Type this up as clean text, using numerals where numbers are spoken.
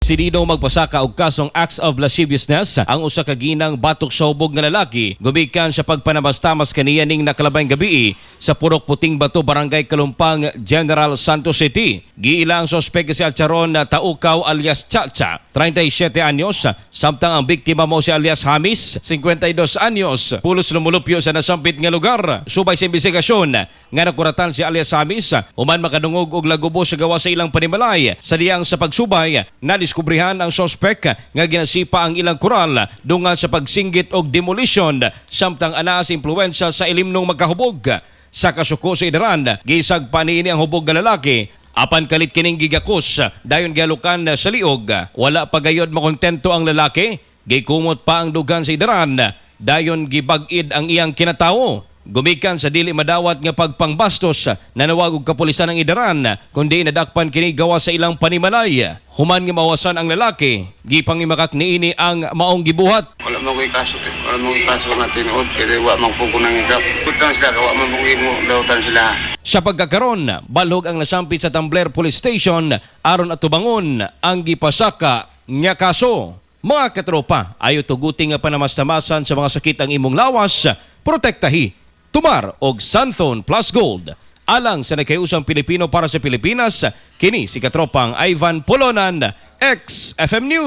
Desidido magpasaka og kasong acts of lasciviousness ang usa ka ginang batok sa hubog nga lalaki gumikan sa pagpanamas-tamas kaniya ning nakalabayng gabi sa Purok Puting Bato, Barangay Kalumpang, General Santos City. Giila ang sospek si Alcharon na Taukaw alias Chacha, 37 anyos, samtang ang biktima mo si alias Hamis, 52 anyos. Pulos lumulupyo sa nasampit nga lugar. Subay sa imbestigasyon nga nakuratan si alias Hamis human makadungog og lagubo sa gawa sa ilang panimalay. Sa diyang sa pagsubay, nadiskubrihan ang sospek nga ginasipa ang ilang kural dungan sa pagsinggit og demolition samtang ana sa impluwensya sa ilimnong magkahubog. Sa kasuko sa idaran, gisag pa niini ang hubog nga lalaki. Apan kalit kining gigakos dayon gialukan sa liog. Wala pa gayod makontento ang lalaki. Gikumot pa ang dugan sa idaran. Dayon gibag-id ang iyang kinatawo. Gumikan sa dili madawat nga pagpangbastos, nanawag og kapulisan ng idaran kundi nadakpan kini gawa sa ilang panimalay. Human nga mawasan ang lalaki, gipangimakak niini ang maong gibuhat. Wala mo ko'y kaso nga tinuod, kaya wala mang puko nang higap. Putan sila, wala mang puko mo, dautan sila. Sa pagkakaron, balhog ang nasampit sa Tambler Police Station aron atubangon ang gipasaka nga kaso. Mga katropa, ayo tuguti nga panamas-tamasan sa mga sakit ang imong lawas, protektahi, tumar og Santhone Plus Gold. Alang sa nagkayusang Pilipino para sa Pilipinas, kini si katropang Ivan Polonan, ex-FM News.